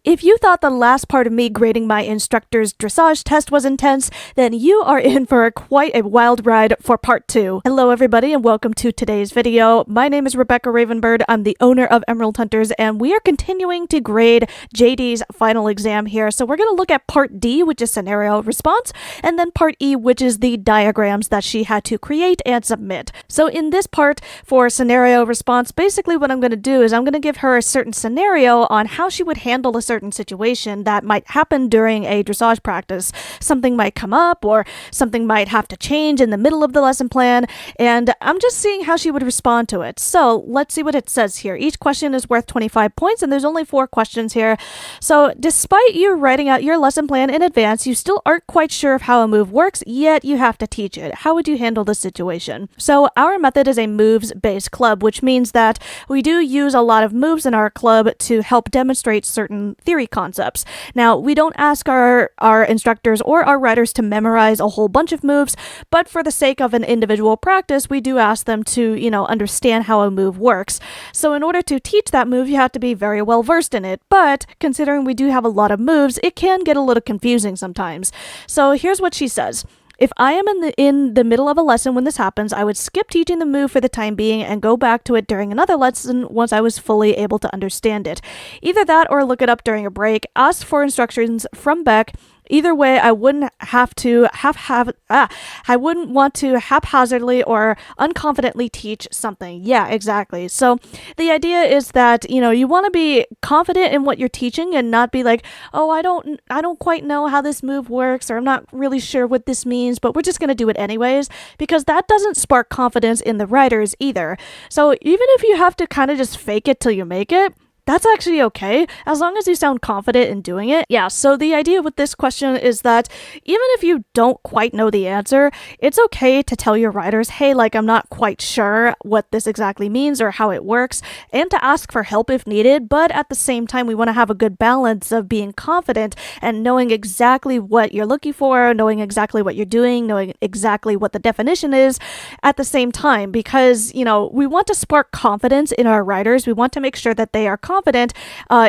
If you thought the last part of me grading my instructor's dressage test was intense, then you are in for quite a wild ride for part 2. Hello everybody and welcome to today's video. My name is Rebecca Ravenbird. I'm the owner of Emerald Hunters and we are continuing to grade JD's final exam here. So we're going to look at part D, which is scenario response, and then part E, which is the diagrams that she had to create and submit. So in this part for scenario response, basically what I'm going to do is I'm going to give her a certain scenario on how she would handle a certain situation that might happen during a dressage practice. Something might come up or something might have to change in the middle of the lesson plan, and I'm just seeing how she would respond to it. So let's see what it says here. Each question is worth 25 points and there's only 4 questions here. So despite you writing out your lesson plan in advance, you still aren't quite sure of how a move works, yet you have to teach it. How would you handle this situation? So our method is a moves-based club, which means that we do use a lot of moves in our club to help demonstrate certain theory concepts. Now, we don't ask our instructors or our writers to memorize a whole bunch of moves, but for the sake of an individual practice, we do ask them to, understand how a move works. So in order to teach that move, you have to be very well versed in it. But considering we do have a lot of moves, it can get a little confusing sometimes. So here's what she says. If I am in the middle of a lesson when this happens, I would skip teaching the move for the time being and go back to it during another lesson once I was fully able to understand it. Either that or look it up during a break, ask for instructions from Beck. Either way, I wouldn't want to haphazardly or unconfidently teach something. Yeah, exactly. So the idea is that, you want to be confident in what you're teaching and not be like, oh, I don't quite know how this move works, or I'm not really sure what this means, but we're just going to do it anyways, because that doesn't spark confidence in the writers either. So even if you have to kind of just fake it till you make it, that's actually okay, as long as you sound confident in doing it. Yeah, so the idea with this question is that even if you don't quite know the answer, it's okay to tell your writers, hey, I'm not quite sure what this exactly means or how it works, and to ask for help if needed, but at the same time, we want to have a good balance of being confident and knowing exactly what you're looking for, knowing exactly what you're doing, knowing exactly what the definition is at the same time, because, we want to spark confidence in our writers. We want to make sure that they are confident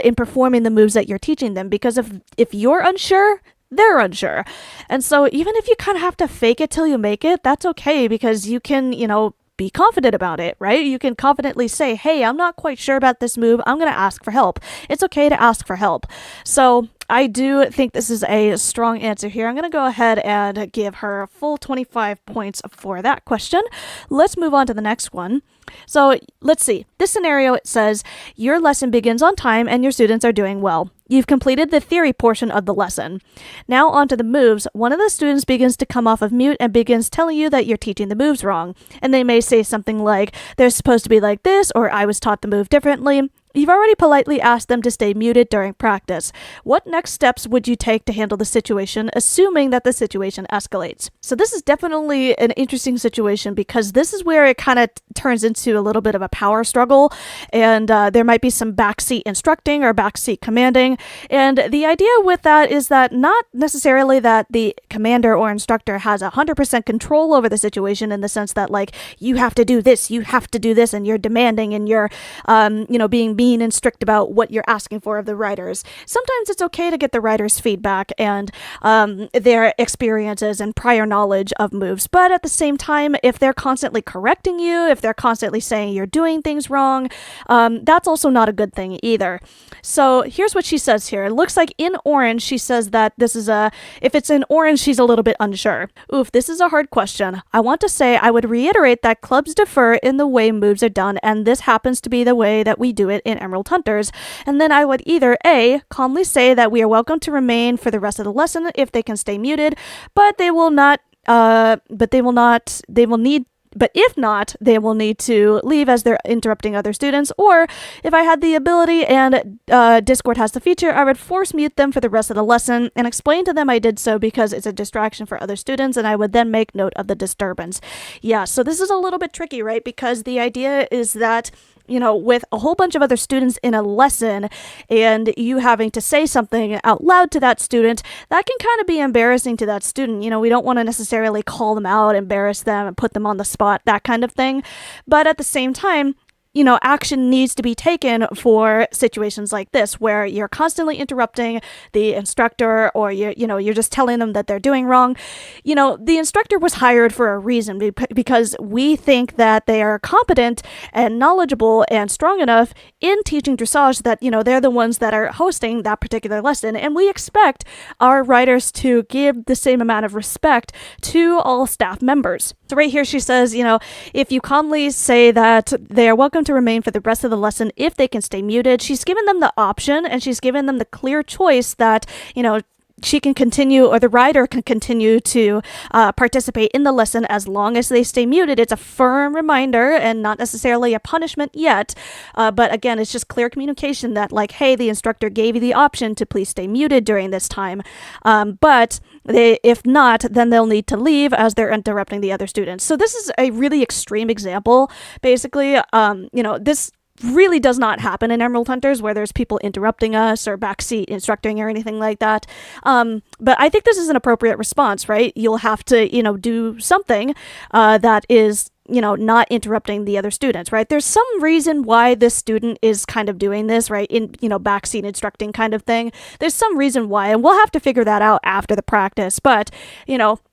in performing the moves that you're teaching them, because if you're unsure, they're unsure. And so even if you kind of have to fake it till you make it, that's okay, because you can, be confident about it, right? You can confidently say, hey, I'm not quite sure about this move. I'm going to ask for help. It's okay to ask for help. So I do think this is a strong answer here. I'm going to go ahead and give her a full 25 points for that question. Let's move on to the next one. So let's see. This scenario, it says, your lesson begins on time and your students are doing well. You've completed the theory portion of the lesson. Now on to the moves. One of the students begins to come off of mute and begins telling you that you're teaching the moves wrong. And they may say something like, they're supposed to be like this, or I was taught the move differently. You've already politely asked them to stay muted during practice. What next steps would you take to handle the situation, assuming that the situation escalates? So this is definitely an interesting situation, because this is where it kind of turns into a little bit of a power struggle, and there might be some backseat instructing or backseat commanding. And the idea with that is that not necessarily that the commander or instructor has 100% control over the situation, in the sense that you have to do this, and you're demanding, and you're being mean and strict about what you're asking for of the writers. Sometimes it's okay to get the writers' feedback and their experiences and prior knowledge of moves. But at the same time, if they're constantly correcting you, if they're constantly saying you're doing things wrong, that's also not a good thing either. So here's what she says here. It looks like in orange, she says that if it's in orange, she's a little bit unsure. Oof, this is a hard question. I want to say I would reiterate that clubs differ in the way moves are done, and this happens to be the way that we do it in Emerald Hunters. And then I would either A, calmly say that we are welcome to remain for the rest of the lesson if they can stay muted, but if not, they will need to leave as they're interrupting other students. Or if I had the ability and Discord has the feature, I would force mute them for the rest of the lesson and explain to them I did so because it's a distraction for other students, and I would then make note of the disturbance. Yeah, so this is a little bit tricky, right? Because the idea is that with a whole bunch of other students in a lesson and you having to say something out loud to that student, that can kind of be embarrassing to that student. We don't want to necessarily call them out, embarrass them, and put them on the spot, that kind of thing. But at the same time, action needs to be taken for situations like this where you're constantly interrupting the instructor, or you're just telling them that they're doing wrong. The instructor was hired for a reason, because we think that they are competent and knowledgeable and strong enough in teaching dressage that, they're the ones that are hosting that particular lesson. And we expect our writers to give the same amount of respect to all staff members. So right here she says, if you calmly say that they are welcome to remain for the rest of the lesson if they can stay muted, she's given them the option, and she's given them the clear choice that, she can continue, or the writer can continue to participate in the lesson as long as they stay muted. It's a firm reminder and not necessarily a punishment yet. But again, it's just clear communication that, like, hey, the instructor gave you the option to please stay muted during this time. But if not, then they'll need to leave as they're interrupting the other students. So this is a really extreme example. Basically, this really does not happen in Emerald Hunters, where there's people interrupting us or backseat instructing or anything like that. But I think this is an appropriate response, right? You'll have to, do something that is, not interrupting the other students, right? There's some reason why this student is kind of doing this, right? In, backseat instructing kind of thing. There's some reason why, and we'll have to figure that out after the practice. But,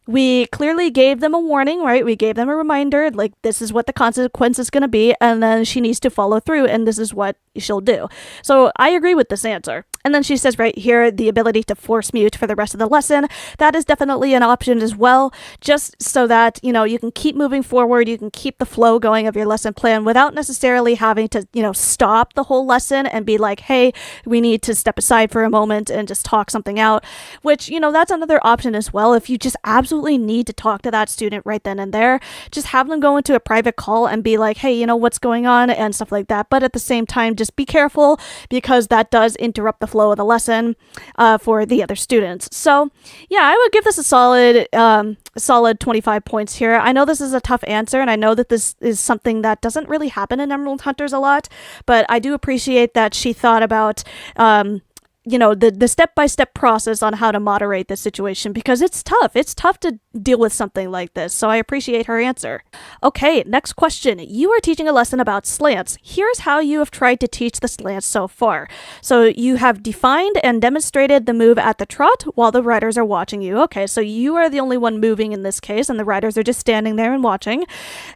we clearly gave them a warning, right? We gave them a reminder, like, this is what the consequence is going to be, and then she needs to follow through, and this is what she'll do. So I agree with this answer. And then she says right here, the ability to force mute for the rest of the lesson. That is definitely an option as well, just so that, you can keep moving forward, you can keep the flow going of your lesson plan without necessarily having to, stop the whole lesson and be like, hey, we need to step aside for a moment and just talk something out, which, that's another option as well. If you just absolutely need to talk to that student right then and there, just have them go into a private call and be like, hey, what's going on and stuff like that. But at the same time, just be careful, because that does interrupt the flow of the lesson for the other students. So yeah, I would give this a solid 25 points here. I know this is a tough answer, and I know that this is something that doesn't really happen in Emerald Hunters a lot, but I do appreciate that she thought about the step-by-step process on how to moderate this situation, because it's tough. It's tough to deal with something like this, so I appreciate her answer. Okay, next question. You are teaching a lesson about slants. Here's how you have tried to teach the slants so far. So you have defined and demonstrated the move at the trot while the riders are watching you. Okay, so you are the only one moving in this case, and the riders are just standing there and watching.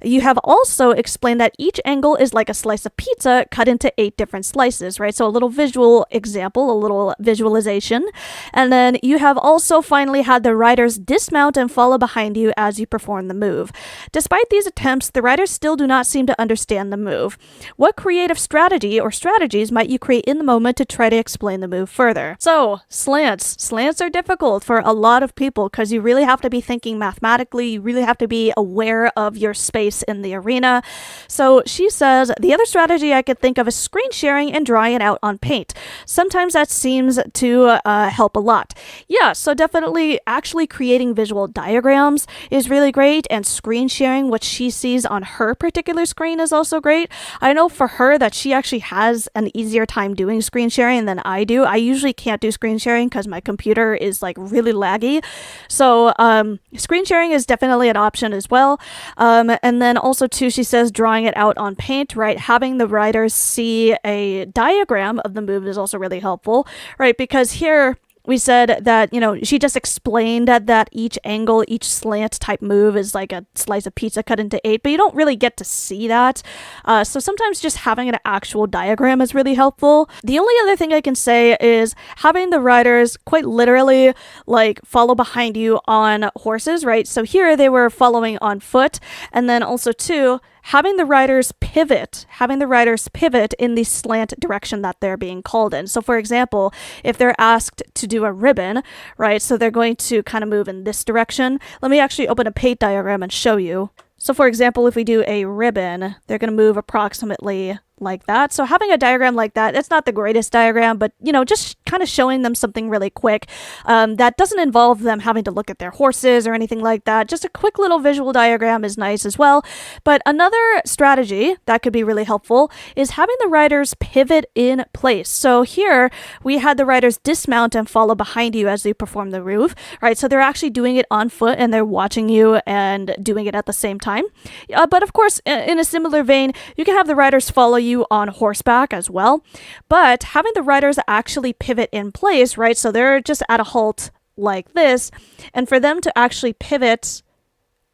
You have also explained that each angle is like a slice of pizza cut into 8 different slices, right? So a little visual example, a little visualization. And then you have also finally had the riders dismount and follow behind you as you perform the move. Despite these attempts, the riders still do not seem to understand the move. What creative strategy or strategies might you create in the moment to try to explain the move further? So, slants. Slants are difficult for a lot of people because you really have to be thinking mathematically. You really have to be aware of your space in the arena. So she says, the other strategy I could think of is screen sharing and drawing it out on paint. Sometimes that seems to help a lot. Yeah, so definitely actually creating visual diagrams is really great, and screen sharing what she sees on her particular screen is also great. I know for her that she actually has an easier time doing screen sharing than I do. I usually can't do screen sharing because my computer is like really laggy. So screen sharing is definitely an option as well. And then also too, she says drawing it out on paint, right? Having the writers see a diagram of the move is also really helpful, right? Because here we said that, she just explained that each angle, each slant type move is like a slice of pizza cut into 8, but you don't really get to see that. So sometimes just having an actual diagram is really helpful. The only other thing I can say is having the riders quite literally like follow behind you on horses, right? So here they were following on foot, and then also too, having the riders pivot in the slant direction that they're being called in. So for example, if they're asked to do a ribbon, right, so they're going to kind of move in this direction. Let me actually open a paint diagram and show you. So for example, if we do a ribbon, they're going to move approximately like that. So having a diagram like that, it's not the greatest diagram, but just kind of showing them something really quick that doesn't involve them having to look at their horses or anything like that. Just a quick little visual diagram is nice as well. But another strategy that could be really helpful is having the riders pivot in place. So here we had the riders dismount and follow behind you as you perform the move, right? So they're actually doing it on foot and they're watching you and doing it at the same time. But of course, in a similar vein, you can have the riders follow you on horseback as well. But having the riders actually pivot in place, right? So they're just at a halt like this, and for them to actually pivot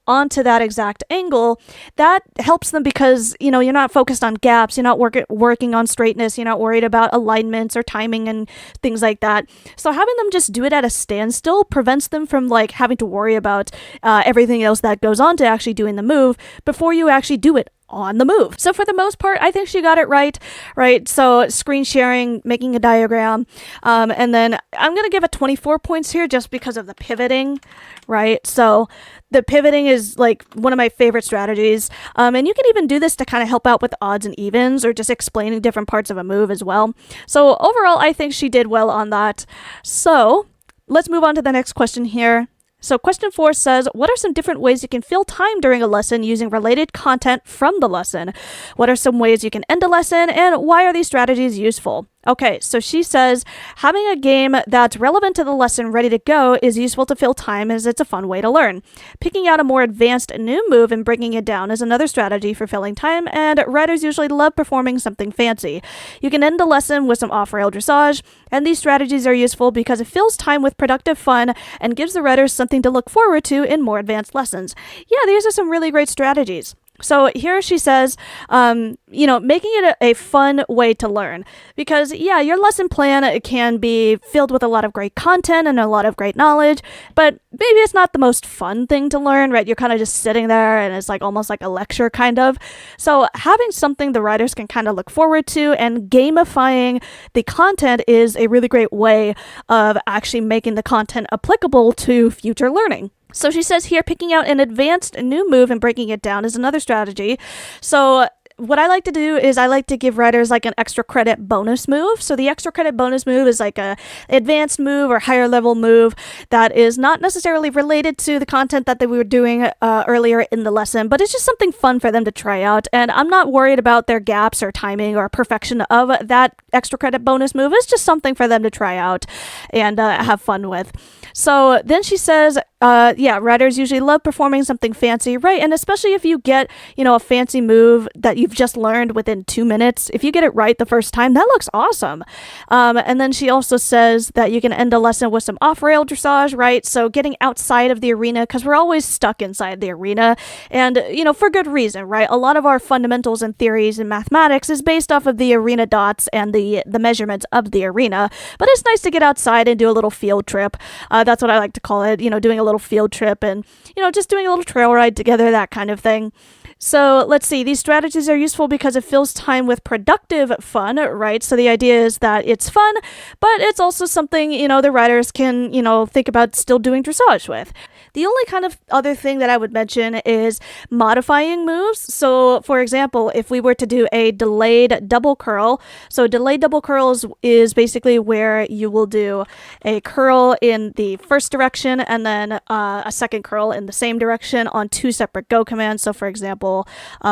onto that exact angle, that helps them because, you know, you're not focused on gaps, you're not working on straightness, you're not worried about alignments or timing and things like that. So having them just do it at a standstill prevents them from like having to worry about everything else that goes on to actually doing the move before you actually do it on the move. So for the most part, I think she got it right? So screen sharing, making a diagram, and then I'm going to give it 24 points here just because of the pivoting, right? So the pivoting is like one of my favorite strategies, and you can even do this to kind of help out with odds and evens or just explaining different parts of a move as well. So overall, I think she did well on that. So let's move on to the next question here. So question 4 says, what are some different ways you can fill time during a lesson using related content from the lesson? What are some ways you can end a lesson, and why are these strategies useful? Okay, so she says having a game that's relevant to the lesson ready to go is useful to fill time as it's a fun way to learn. Picking out a more advanced new move and breaking it down is another strategy for filling time, and writers usually love performing something fancy. You can end the lesson with some off-rail dressage, and these strategies are useful because it fills time with productive fun and gives the writers something to look forward to in more advanced lessons. Yeah, these are some really great strategies. So here she says, making it a fun way to learn. Because, yeah, your lesson plan can be filled with a lot of great content and a lot of great knowledge, but maybe it's not the most fun thing to learn, right? You're kind of just sitting there and it's like almost like a lecture kind of. So having something the writers can kind of look forward to and gamifying the content is a really great way of actually making the content applicable to future learning. So she says here, picking out an advanced new move and breaking it down is another strategy. So what I like to do is I like to give writers like an extra credit bonus move. So the extra credit bonus move is like a advanced move or higher level move that is not necessarily related to the content that we were doing earlier in the lesson, but it's just something fun for them to try out. And I'm not worried about their gaps or timing or perfection of that extra credit bonus move. It's just something for them to try out and have fun with. So then she says, writers usually love performing something fancy, right? And especially if you get, a fancy move that you've just learned within 2 minutes, if you get it right the first time, that looks awesome. And then she also says that you can end a lesson with some off-rail dressage, right? So getting outside of the arena, because we're always stuck inside the arena, and, for good reason, right? A lot of our fundamentals and theories in mathematics is based off of the arena dots and the measurements of the arena, but it's nice to get outside and do a little field trip. That's what I like to call it, doing a little field trip and, just doing a little trail ride together, that kind of thing. So let's see, these strategies are useful because it fills time with productive fun, right? So the idea is that it's fun, but it's also something, the writers can, think about still doing dressage with. The only kind of other thing that I would mention is modifying moves. So for example, if we were to do a delayed double curl, so delayed double curls is basically where you will do a curl in the first direction and then a second curl in the same direction on 2 separate go commands. So for example,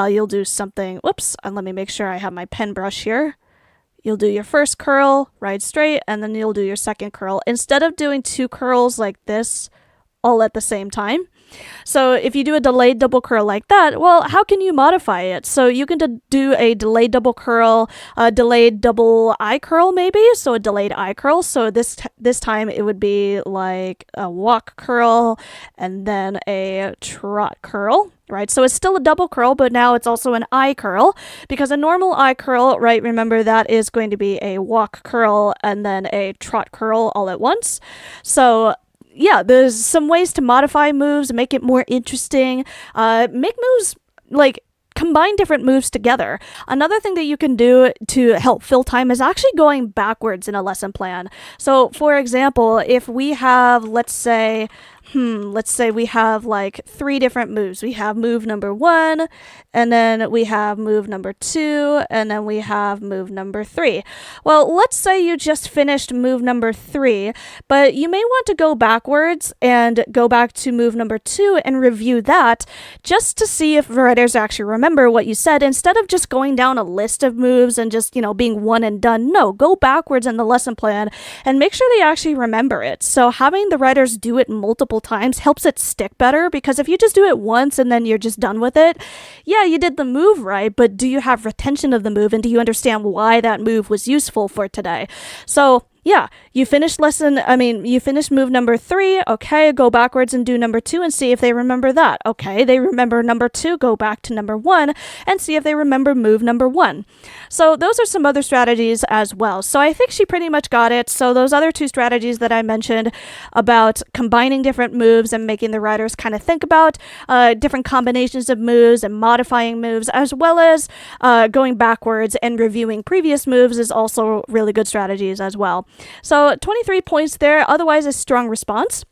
you'll do something, and let me make sure I have my pen brush here. You'll do your first curl, ride straight, and then you'll do your second curl. Instead of doing 2 curls like this, all at the same time. So if you do a delayed double curl like that, well, how can you modify it? So you can do a delayed double curl, a delayed double I curl maybe, so a delayed I curl. So this time it would be like a walk curl and then a trot curl. Right, so it's still a double curl, but now it's also an I curl, because a normal I curl, right, remember that is going to be a walk curl and then a trot curl all at once. So yeah, there's some ways to modify moves, make it more interesting, make moves like combine different moves together. Another thing that you can do to help fill time is actually going backwards in a lesson plan. So for example, if we have, let's say, let's say we have like 3 different moves. We have move number 1, and then we have move number 2, and then we have move number 3. Well, let's say you just finished move number 3, but you may want to go backwards and go back to move number 2 and review that just to see if writers actually remember what you said instead of just going down a list of moves and just, being one and done. No, go backwards in the lesson plan and make sure they actually remember it. So having the writers do it multiple times helps it stick better, because if you just do it once and then you're just done with it, yeah, you did the move right, but do you have retention of the move, and do you understand why that move was useful for today? So yeah, you finished move number 3. Okay, go backwards and do number 2 and see if they remember that. Okay, they remember number 2, go back to number 1 and see if they remember move number 1. So those are some other strategies as well. So I think she pretty much got it. So those other 2 strategies that I mentioned about combining different moves and making the writers kind of think about different combinations of moves and modifying moves, as well as going backwards and reviewing previous moves, is also really good strategies as well. So 23 points there, otherwise a strong response.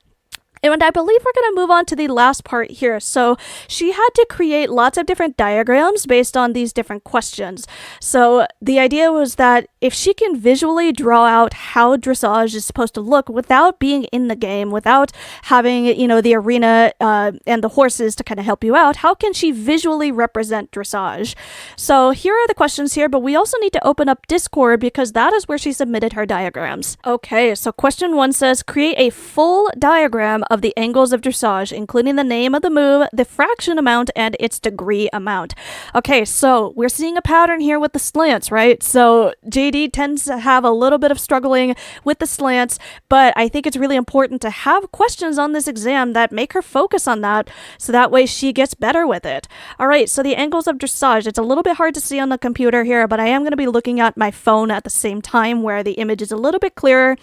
And I believe we're going to move on to the last part here. So she had to create lots of different diagrams based on these different questions. So the idea was that if she can visually draw out how dressage is supposed to look without being in the game, without having, the arena and the horses to kind of help you out, how can she visually represent dressage? So here are the questions here, but we also need to open up Discord because that is where she submitted her diagrams. Okay, so question 1 says, create a full diagram of the angles of dressage, including the name of the move, the fraction amount, and its degree amount. Okay, so we're seeing a pattern here with the slants, right? So JD tends to have a little bit of struggling with the slants, but I think it's really important to have questions on this exam that make her focus on that, so that way she gets better with it. All right, so the angles of dressage, it's a little bit hard to see on the computer here, but I am going to be looking at my phone at the same time where the image is a little bit clearer.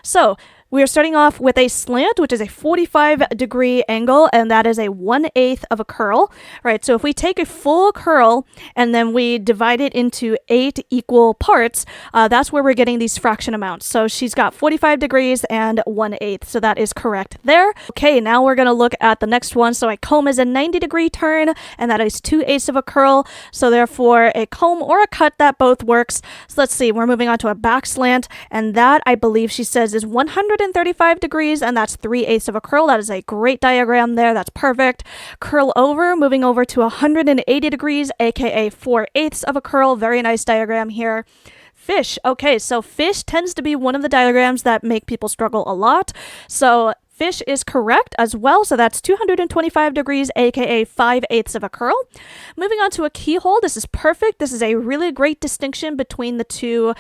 So we are starting off with a slant, which is a 45-degree angle, and that is a 1/8 of a curl. Right, so if we take a full curl and then we divide it into 8 equal parts, that's where we're getting these fraction amounts. So she's got 45 degrees and 1/8, so that is correct there. Okay, now we're going to look at the next one. So a comb is a 90-degree turn, and that is 2/8 of a curl. So therefore, a comb or a cut, that both works. So let's see, we're moving on to a back slant, and that, I believe she says, is 135 degrees, and that's 3/8 of a curl. That is a great diagram there. That's perfect. Curl over, moving over to 180 degrees, aka 4/8 of a curl. Very nice diagram here. Fish. Okay, so fish tends to be one of the diagrams that make people struggle a lot. So fish is correct as well, so that's 225 degrees, aka 5/8 of a curl. Moving on to a keyhole, this is perfect. This is a really great distinction between the two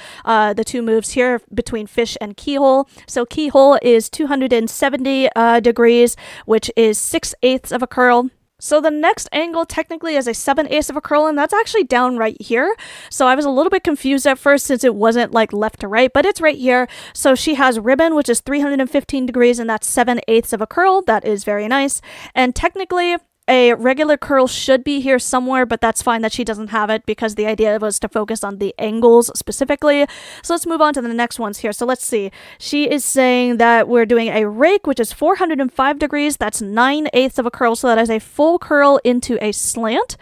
moves here, between fish and keyhole. So keyhole is 270 degrees, which is 6/8 of a curl. So the next angle technically is a 7/8 of a curl, and that's actually down right here. So I was a little bit confused at first since it wasn't like left to right, but it's right here. So she has ribbon, which is 315 degrees, and that's 7/8 of a curl. That is very nice. And technically, a regular curl should be here somewhere, but that's fine that she doesn't have it because the idea was to focus on the angles specifically. So let's move on to the next ones here. So let's see. She is saying that we're doing a rake, which is 405 degrees. That's 9/8 of a curl. So that is a full curl into a slant.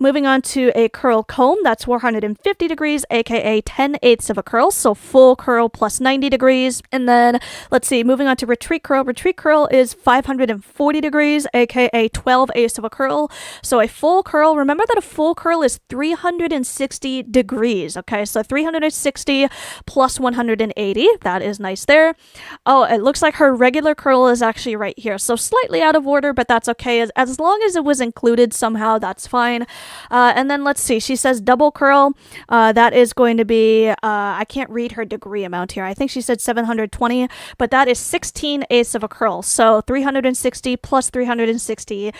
Moving on to a curl comb. That's 450 degrees, aka 10/8 of a curl. So full curl plus 90 degrees. And then let's see. Moving on to retreat curl. Retreat curl is 540 degrees, aka 12/8 of a curl. So a full curl, remember that a full curl is 360 degrees. Okay, so 360 plus 180. That is nice there. Oh, it looks like her regular curl is actually right here. So slightly out of order, but that's okay. As long as it was included somehow, that's fine. And then let's see. She says double curl. That is going to be, I can't read her degree amount here. I think she said 720, but that is 16/8 of a curl. So 360 plus 360.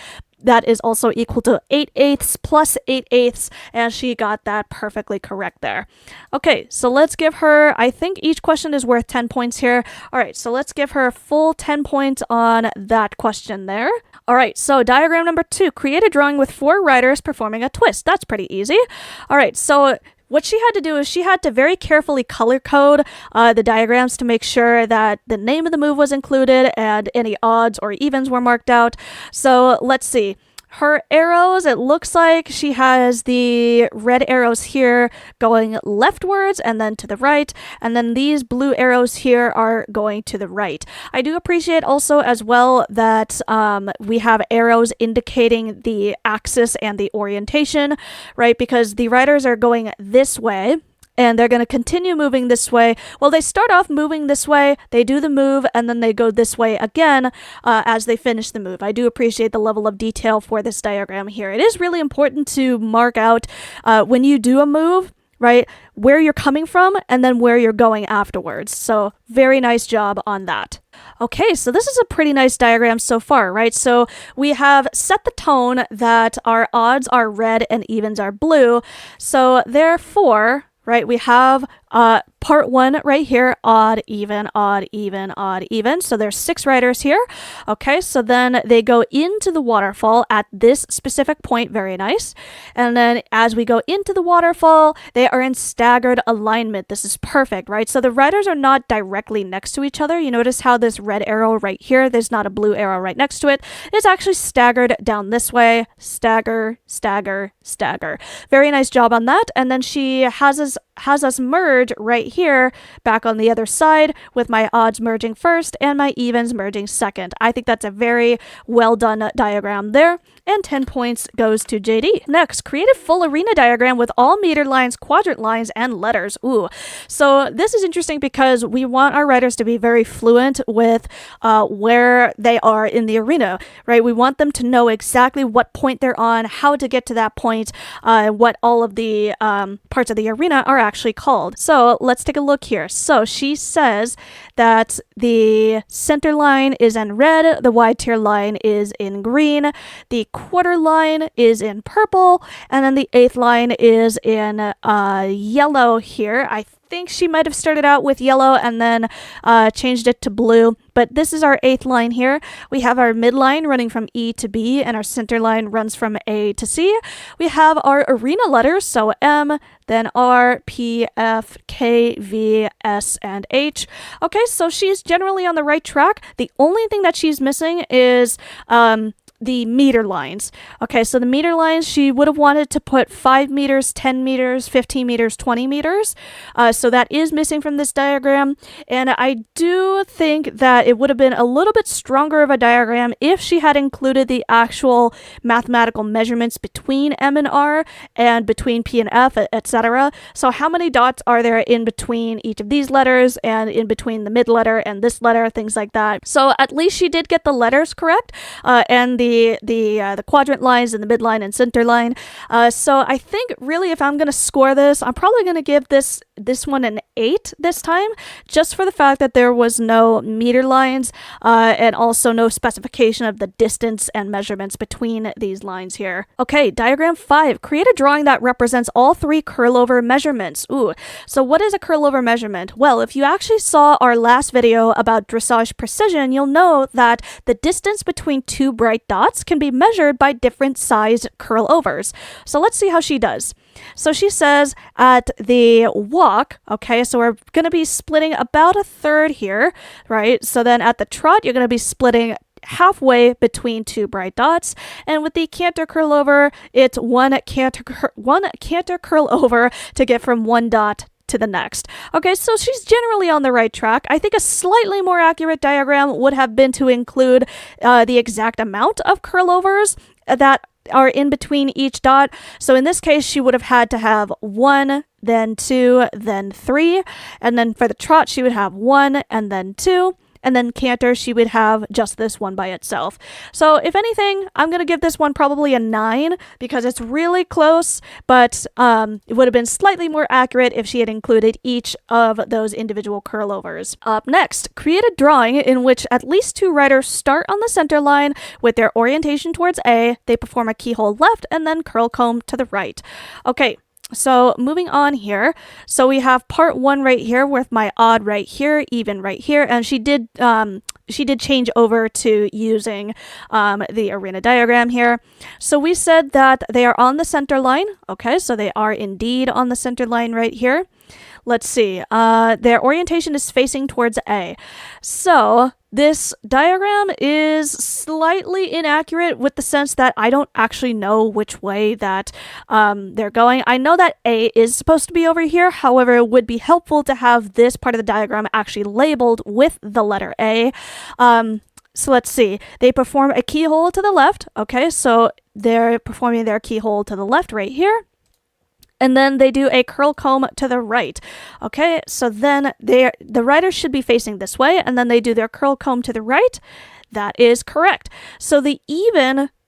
That is also equal to 8/8 plus 8/8, and she got that perfectly correct there. Okay, so let's give her, I think each question is worth 10 points here. All right, so let's give her a full 10 points on that question there. All right, so diagram number 2, create a drawing with 4 riders performing a twist. That's pretty easy. All right, so What she had to do is she had to very carefully color code the diagrams to make sure that the name of the move was included and any odds or evens were marked out. So let's see. Her arrows, it looks like she has the red arrows here going leftwards and then to the right, and then these blue arrows here are going to the right. I do appreciate also as well that we have arrows indicating the axis and the orientation, right? Because the riders are going this way, and they're going to continue moving this way. Well, they start off moving this way, they do the move, and then they go this way again as they finish the move. I do appreciate the level of detail for this diagram here. It is really important to mark out when you do a move, right, where you're coming from and then where you're going afterwards. So very nice job on that. Okay, so this is a pretty nice diagram so far, right? So we have set the tone that our odds are red and evens are blue. So therefore, right, we have part one right here, odd, even, odd, even, odd, even. So there's 6 riders here. Okay, so then they go into the waterfall at this specific point. Very nice. And then as we go into the waterfall, they are in staggered alignment. This is perfect, right? So the riders are not directly next to each other. You notice how this red arrow right here, there's not a blue arrow right next to it. It's actually staggered down this way. Stagger, stagger, stagger. Very nice job on that. And then she has us merge right here back on the other side with my odds merging first and my evens merging second. I think that's a very well done diagram there, and 10 points goes to JD. Next, create a full arena diagram with all meter lines, quadrant lines, and letters. Ooh, so this is interesting because we want our riders to be very fluent with where they are in the arena, right? We want them to know exactly what point they're on, how to get to that point, what all of the parts of the arena are actually called. So let's take a look here. So she says that the center line is in red, the wide tier line is in green, the quarter line is in purple, and then the 8th line is in yellow here. I think she might have started out with yellow and then changed it to blue, but this is our 8th line here. We have our midline running from E to B, and our center line runs from A to C. We have our arena letters, so M, then R, P, F, K, V, S, and H. Okay, so she's generally on the right track. The only thing that she's missing is the meter lines. Okay, so the meter lines, she would have wanted to put 5 meters, 10 meters, 15 meters, 20 meters. So that is missing from this diagram. And I do think that it would have been a little bit stronger of a diagram if she had included the actual mathematical measurements between M and R and between P and F, etc. So how many dots are there in between each of these letters and in between the mid letter and this letter, things like that. So at least she did get the letters correct, and the quadrant lines and the midline and center line. So I think really if I'm going to score this, I'm probably going to give this one an 8 this time, just for the fact that there was no meter lines and also no specification of the distance and measurements between these lines here. Okay, diagram 5. Create a drawing that represents all 3 curl-over measurements. Ooh, so what is a curl-over measurement? Well, if you actually saw our last video about dressage precision, you'll know that the distance between 2 bright dots can be measured by different sized curl overs. So let's see how she does. So she says at the walk, okay, so we're going to be splitting about 1/3 here, right? So then at the trot, you're going to be splitting halfway between 2 bright dots, and with the canter curl over, it's one canter curl over to get from one dot to the next. Okay, so she's generally on the right track. I think a slightly more accurate diagram would have been to include the exact amount of curlovers that are in between each dot. So in this case, she would have had to have 1, then 2, then 3, and then for the trot, she would have 1 and then 2. And then canter, she would have just this one by itself. So if anything, I'm going to give this one probably a 9 because it's really close, but it would have been slightly more accurate if she had included each of those individual curlovers. Up next, create a drawing in which at least 2 riders start on the center line with their orientation towards A, they perform a keyhole left, and then curl comb to the right. Okay. So moving on here, so we have part 1 right here with my odd right here, even right here, and she did change over to using the arena diagram here. So we said that they are on the center line. Okay, so they are indeed on the center line right here. Let's see. Their orientation is facing towards A. So this diagram is slightly inaccurate with the sense that I don't actually know which way that they're going. I know that A is supposed to be over here. However, it would be helpful to have this part of the diagram actually labeled with the letter A. So let's see. They perform a keyhole to the left. Okay, so they're performing their keyhole to the left right here. And then they do a curl comb to the right. Okay, so then the riders should be facing this way, and then they do their curl comb to the right. That is correct. So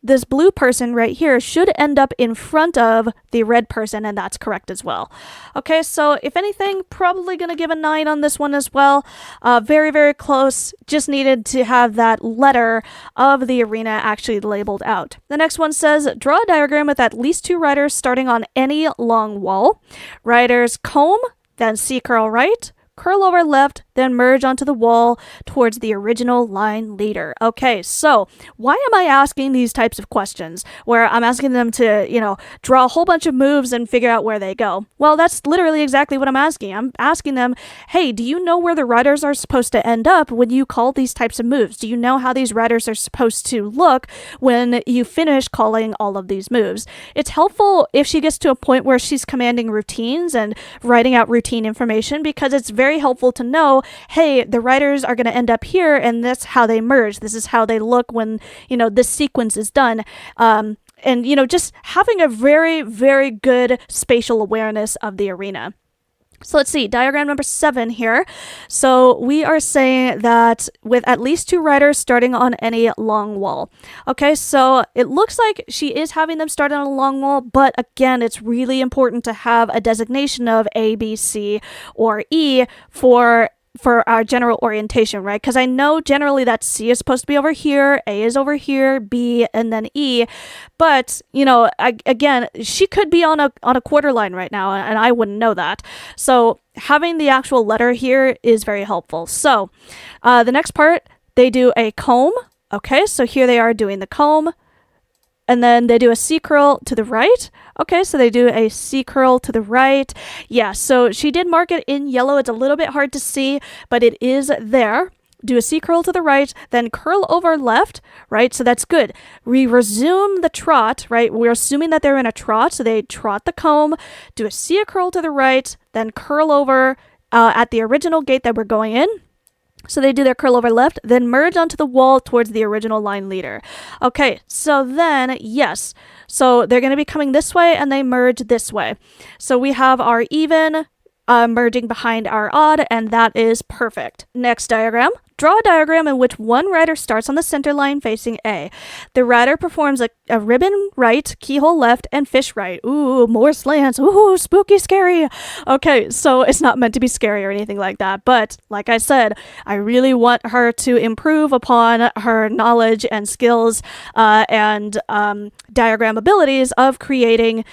this blue person right here should end up in front of the red person, and that's correct as well. Okay, so if anything, probably going to give a 9 on this one as well. Very, very close. Just needed to have that letter of the arena actually labeled out. The next one says, draw a diagram with at least 2 riders starting on any long wall. Riders comb, then C-curl right, curl over left, then merge onto the wall towards the original line leader. Okay, so why am I asking these types of questions where I'm asking them to, draw a whole bunch of moves and figure out where they go? Well, that's literally exactly what I'm asking. I'm asking them, hey, do you know where the riders are supposed to end up when you call these types of moves? Do you know how these riders are supposed to look when you finish calling all of these moves? It's helpful if she gets to a point where she's commanding routines and writing out routine information, because it's very helpful to know, hey, the riders are going to end up here, and that's how they merge. This is how they look when, this sequence is done. And, just having a very, very good spatial awareness of the arena. So let's see, diagram number 7 here. So we are saying that with at least 2 riders starting on any long wall. Okay, so it looks like she is having them start on a long wall, but again, it's really important to have a designation of A, B, C, or E for our general orientation, right? Because I know generally that C is supposed to be over here, A is over here, B, and then E. But, again, she could be on a quarter line right now, and I wouldn't know that. So having the actual letter here is very helpful. So the next part, they do a comb. Okay, so here they are doing the comb. And then they do a C-curl to the right. Okay, so they do a C-curl to the right. Yeah, so she did mark it in yellow. It's a little bit hard to see, but it is there. Do a C-curl to the right, then curl over left, right? So that's good. We resume the trot, right? We're assuming that they're in a trot, so they trot the comb, do a C-curl to the right, then curl over at the original gate that we're going in. So they do their curl over left, then merge onto the wall towards the original line leader. Okay, so then, yes. So they're going to be coming this way, and they merge this way. So we have our even merging behind our odd, and that is perfect. Next diagram. Draw a diagram in which one rider starts on the center line facing A. The rider performs a ribbon right, keyhole left, and fish right. Ooh, more slants. Ooh, spooky, scary. Okay, so it's not meant to be scary or anything like that. But like I said, I really want her to improve upon her knowledge and skills and diagram abilities of creating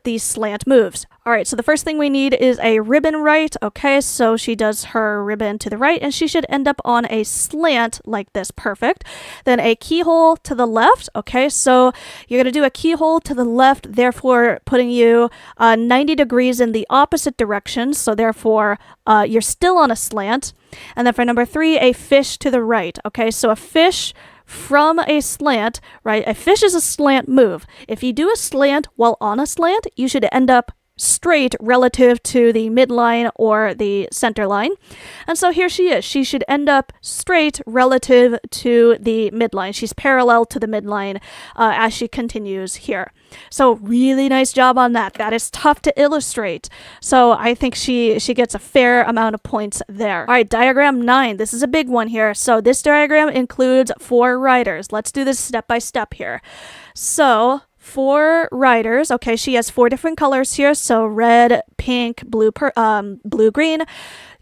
these slant moves. All right, so the first thing we need is a ribbon right. Okay, so she does her ribbon to the right, and she should end up on a slant like this. Perfect. Then a keyhole to the left. Okay, so you're going to do a keyhole to the left, therefore putting you 90 degrees in the opposite direction. So therefore, you're still on a slant. And then for number 3, a fish to the right. Okay, so a fish from a slant, right? A fish is a slant move. If you do a slant while on a slant, you should end up straight relative to the midline or the center line. And so here she is. She should end up straight relative to the midline. She's parallel to the midline as she continues here. So really nice job on that. That is tough to illustrate. So I think she gets a fair amount of points there. All right, diagram 9. This is a big one here. So this diagram includes 4 riders. Let's do this step by step here. So 4 riders. Okay, she has 4 different colors here. So red, pink, blue, green.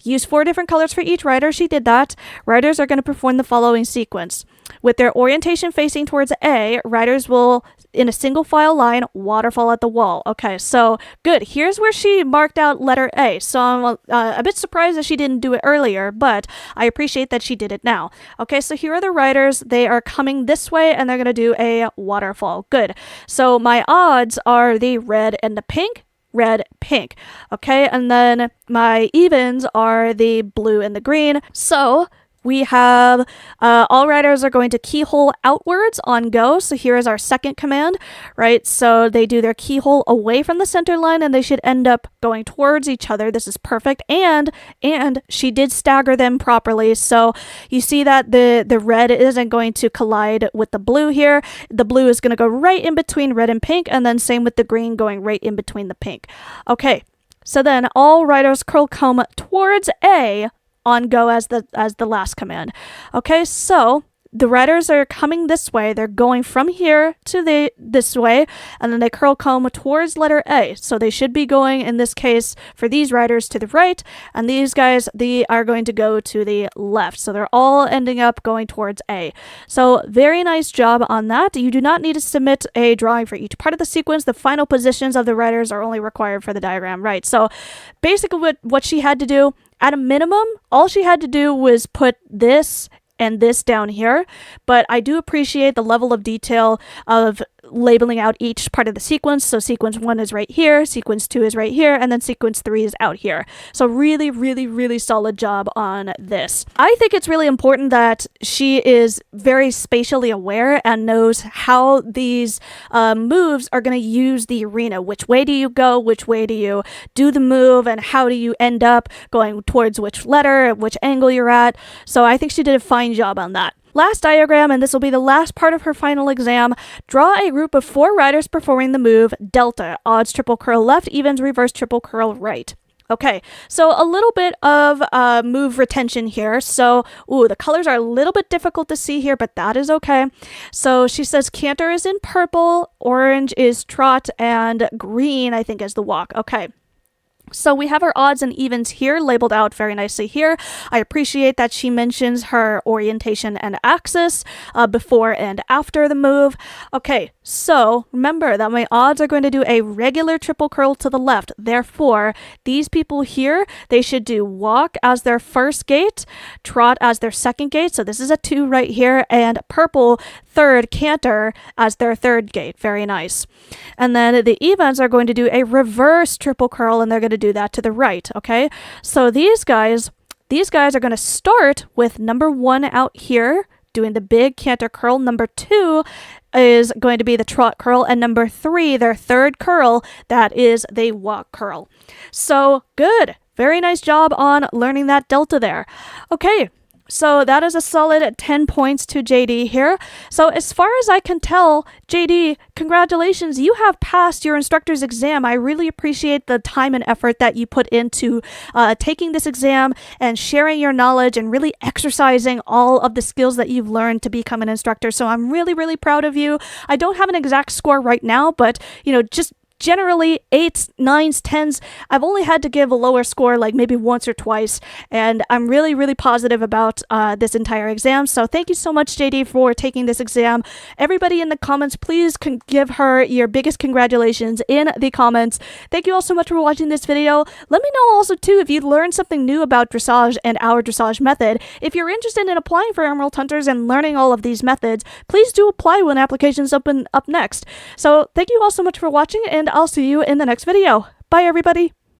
Use 4 different colors for each rider. She did that. Riders are going to perform the following sequence. With their orientation facing towards A, riders will, in a single file line, waterfall at the wall. Okay, so good. Here's where she marked out letter A. So I'm a bit surprised that she didn't do it earlier, but I appreciate that she did it now. Okay, so here are the riders. They are coming this way, and they're going to do a waterfall. Good. So my odds are the red and the pink. Red, pink. Okay, and then my evens are the blue and the green. So we have all riders are going to keyhole outwards on go. So here is our second command, right? So they do their keyhole away from the center line and they should end up going towards each other. This is perfect. And she did stagger them properly. So you see that the red isn't going to collide with the blue here. The blue is going to go right in between red and pink, and then same with the green going right in between the pink. Okay, so then all riders curl comb towards A on go as the last command. Okay, so the riders are coming this way. They're going from here to this way, and then they curl comb towards letter A. So they should be going, in this case, for these riders to the right, and these guys, they are going to go to the left. So they're all ending up going towards A. So very nice job on that. You do not need to submit a drawing for each part of the sequence. The final positions of the riders are only required for the diagram, right? So basically what she had to do, at a minimum, all she had to do was put this and this down here, but I do appreciate the level of detail of labeling out each part of the sequence. So sequence 1 is right here, sequence 2 is right here, and then sequence 3 is out here. So really, really, really solid job on this. I think it's really important that she is very spatially aware and knows how these moves are going to use the arena. Which way do you go? Which way do you do the move? And how do you end up going towards which letter, which angle you're at? So I think she did a fine job on that. Last diagram, and this will be the last part of her final exam. Draw a group of 4 riders performing the move delta. Odds triple curl left, evens reverse triple curl right. Okay, so a little bit of move retention here. So, the colors are a little bit difficult to see here, but that is okay. So she says canter is in purple, orange is trot, and green, I think, is the walk. Okay. So we have our odds and evens here labeled out very nicely here. I appreciate that she mentions her orientation and axis before and after the move. Okay, so remember that my odds are going to do a regular triple curl to the left. Therefore, these people here, they should do walk as their first gait, trot as their second gait. So this is a 2 right here, and purple third canter as their third gait. Very nice. And then the evens are going to do a reverse triple curl, and they're going to do that to the right. Okay, so these guys are going to start with number 1 out here doing the big canter curl. Number 2 is going to be the trot curl, and number 3, their third curl, that is the walk curl. So good, very nice job on learning that delta there. Okay, so that is a solid 10 points to JD here. So as far as I can tell, JD, congratulations, you have passed your instructor's exam. I really appreciate the time and effort that you put into taking this exam and sharing your knowledge and really exercising all of the skills that you've learned to become an instructor. So I'm really, really proud of you. I don't have an exact score right now, but just generally 8s, 9s, 10s. I've only had to give a lower score like maybe once or twice, and I'm really, really positive about this entire exam. So thank you so much, JD, for taking this exam. Everybody in the comments, please give her your biggest congratulations in the comments. Thank you all so much for watching this video. Let me know also too if you learned something new about dressage and our dressage method. If you're interested in applying for Emerald Hunters and learning all of these methods, please do apply when applications open up next. So thank you all so much for watching, and I'll see you in the next video. Bye, everybody.